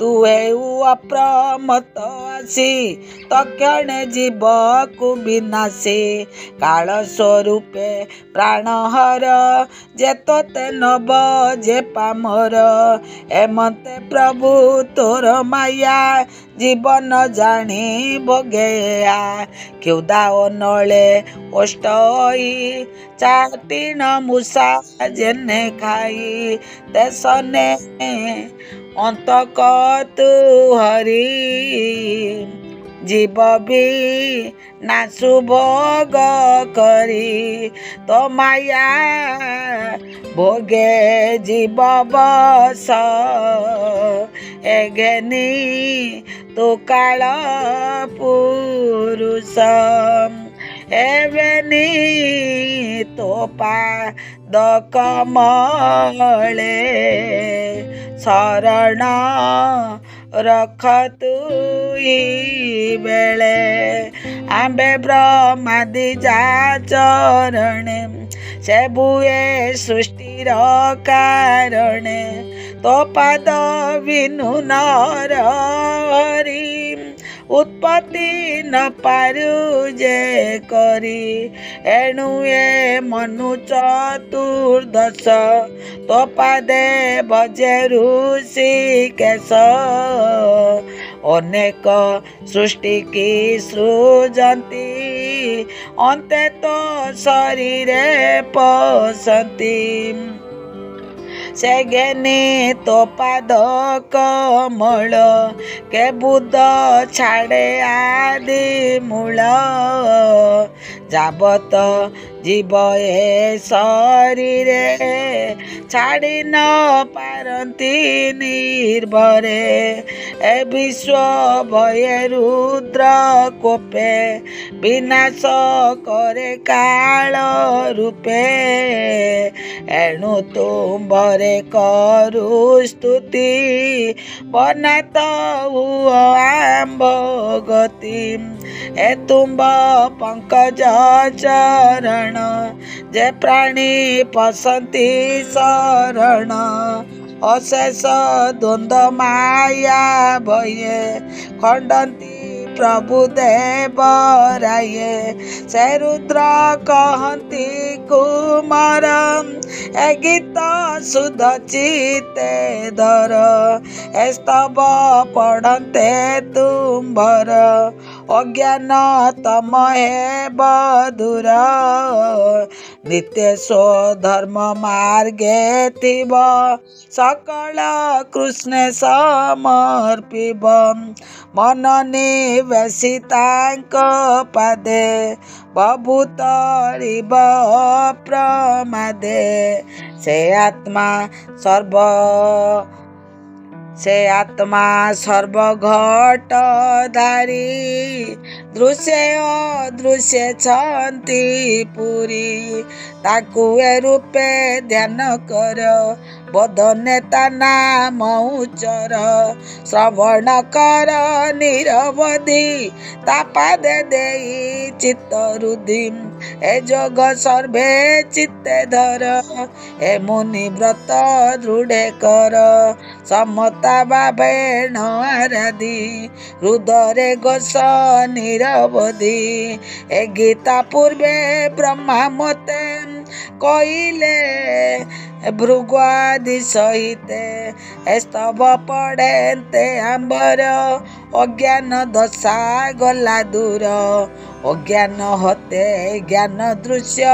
ତୁ ହେଉ ଅପ୍ରମତ୍ତ ଆସି ତକ୍ଷଣେ ଜୀବକୁ ବିନାଶୀ କାଳ ସ୍ୱରୂପେ ପ୍ରାଣହର ଯେ ତୋତେ ନବ ଯେ ପାମର ଏମନ୍ତେ ପ୍ରଭୁ ତୋର ମାୟା ଜୀବନ ଜାଣି ଭୋଗେଆ କ୍ଷୁଧା ଓ ନଳେ ଓଷ୍ଠ ହୋଇ ଚାଟିଣ ମୂଷା ଯେନେ ଖାଇ ଦେଶନେ ଅନ୍ତକ ତୁ ହରି ଜୀବ ବି ନାଶୁ ଭୋଗ କରି ତ ମାୟା ଭୋଗେ ଜୀବ ବସ ଏଘେନି ତୁ କାଳ ପୁରୁଷ ଏବେନି ତୋ ପାଦ କମଳେ ଶରଣ ରଖ ତୁଇ ବେଳେ ଆମ୍ବେ ବ୍ରହ୍ମାଦି ଯା ଚରଣେ ସେ ବୁଏ ସୃଷ୍ଟିର କାରଣେ ତୋ ପାଦ ବିନୁ ନର ହରି ଉତ୍ପତ୍ତି ନ ପାରୁ ଯେ କରି ଏଣୁ ଏ ମନୁ ଚତୁର୍ଦଶ ତୋ ପାଦେ ବଜେ ଋଷିକେଶ ଅନେକ ସୃଷ୍ଟି କି ସୃଜନ୍ତି ଅନ୍ତେ ତୋ ଶରୀରେ ପଶନ୍ତି ସେ ଘେନି ତୋ ପାଦ କମଳ କେ ବୁଦ ଛାଡ଼େ ଆଦି ମୂଳ ଯାବତ ଜୀବ ଏ ଶରୀରେ ଛାଡ଼ି ନ ପାରନ୍ତି ନିର୍ଭରେ ଏ ବିଶ୍ୱ ଭୟେ ରୁଦ୍ର କୋପେ ବିନାଶ କରେ କାଳ ରୂପେ ଏଣୁ ତୁମ୍ଭରେ କରୁ ସ୍ତୁତି ବନାତ ହୁଅ ଆମ୍ଭ ଗତି ଏ ତୁମ୍ଭ ପଙ୍କଜ ଚରଣ ଯେ ପ୍ରାଣୀ ପଶନ୍ତି ଶରଣ ଅଶେଷ ଦ୍ୱନ୍ଦ୍ୱ ମାୟା ଭୟେ ଖଣ୍ଡନ୍ତି ପ୍ରଭୁ ଦେବରାୟେ ସେ ରୁଦ୍ର କହନ୍ତି କୁମାର ଏ ଗୀତ ସୁଧ ଚିତେ ଧର ଏ ସ୍ତବ ପଢ଼ନ୍ତେ ତୁମ୍ଭର ଅଜ୍ଞାନ ତମ ହେବ ଦୂର ନିତ୍ୟ ସ୍ୱଧର୍ମ ମାର୍ଗେ ଥିବ ସକଳ କୃଷ୍ଣ ସମର୍ପିବ ମନ ନିବେଶି ତାଙ୍କ ପାଦେ ବଭୂତରିବ ପ୍ରମାଦେ ସେ ଆତ୍ମା ସର୍ବଘଟ ଧାରି ଦୃଶ୍ୟ ଅଦୃଶ୍ୟ ଛନ୍ତି ପୁରୀ ତାକୁ ଏ ରୂପେ ଧ୍ୟାନ କର ବୋଧନେ ତା ନାମ ଉଚ୍ଚର ଶ୍ରବଣ କର ନିରବଧି ତା ପାଦେ ଦେଇ ଚିତ୍ତ ରୁଧି ଏ ଯୋଗ ସର୍ବେ ଚିତ୍ତେ ଧର ଏ ମୁନି ବ୍ରତ ଦୃଢ଼େ କର ସମତା ଭାବେଣ ଆରାଧି ହୃଦୟରେ ଘୋଷ ନିରବଧି ଏ ଗୀତା ପୂର୍ବେ ବ୍ରହ୍ମା ମତେ କହିଲେ भृगादि सहिते स्तव पढ़ेते आंबर अज्ञान दशा गला दूर अज्ञान हते ज्ञान दृश्य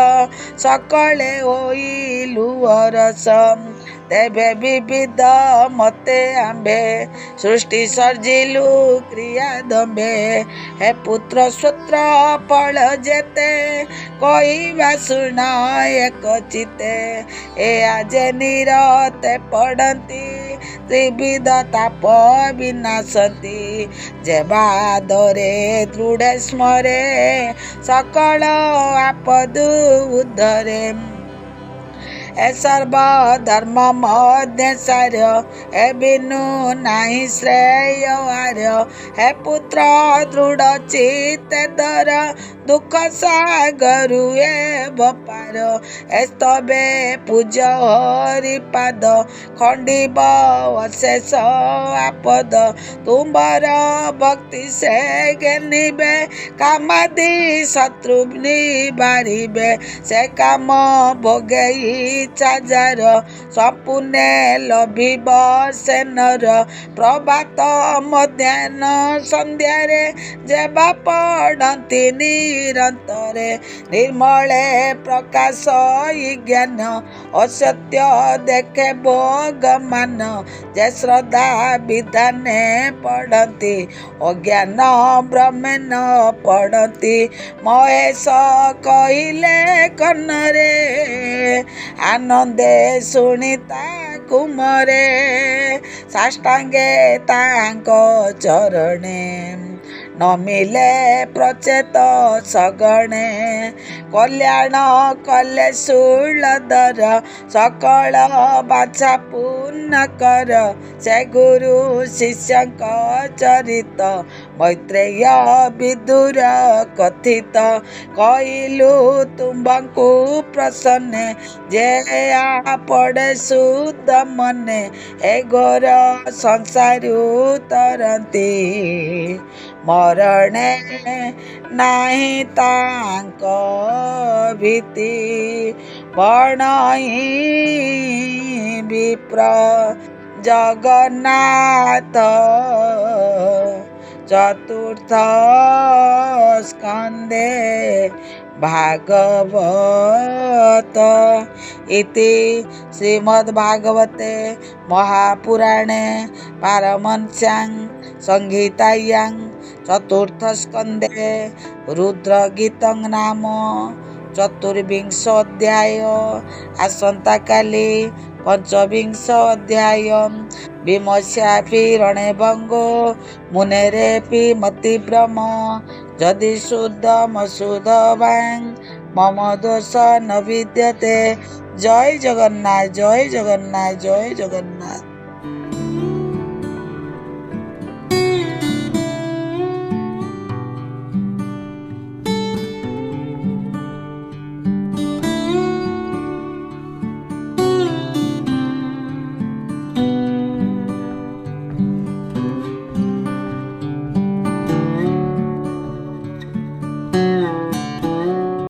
सकले होइलु अरस तेबे विविध मते आंबे सृष्टि सर्जिलु क्रिया दंबे हे पुत्र सूत्र फल जेते कहवा शुण एक चिते ए आज निरते पड़ती त्रिविध ताप विनाशती जेबादरे दृढ़ स्मरे सकल आपद उद्धरे ए सर्व धर्म मध्य सार्य ए बिनु नाही श्रेय आर्य हे पुत्र दृढ़ चित दर दुख सागरु ए बपार ए स्तबे पूज हरिपाद खंडिब अशेष आपद तुम्बर भक्ति से घेनिबे कामादि शत्रु निबारिबे से काम भोगई चाजार संपूर्ण लभिब सेनर प्रभात मध्याह्न संध्यारे जेबा पढ़ती निरंतरे निर्मले प्रकाश ज्ञान असत्य देखे भोगमान जे श्रद्धा विधाने पढ़ती अज्ञान ब्रह्मण पढ़ती महेश कहले कन्नरे आनंदे शुणिता कुमरे साष्टांगे तांको चरणे न मिले प्रचेत सगणे कल्याण कले शूलधर सकल बाछा पूर्ण कर से गुरु शिष्य चरित मैत्रेय विदुर कथित कहलु तुम्बंकु प्रसन्ने जे पड़े शुद्ध मने ए घोर संसारु तरंती मरणे नाही तांक भीति बणई विप्र जगन्नाथ चतुर्थ स्कंदे भागवत इति श्रीमद्भागवते महापुराणे पारमहंस्यां संहितायां चतुर्थ स्कंदे रुद्रगीतं नाम चतुर्विंश अध्याय आसंता काली पंचविंश अध्याय विमस्यापि रणे भंगो मुनेरेपि मतिभ्रम जदि शुद्धमशुद्ध वां मम दोष न विद्यते। जय जगन्नाथ जय जगन्नाथ जय जगन्नाथ।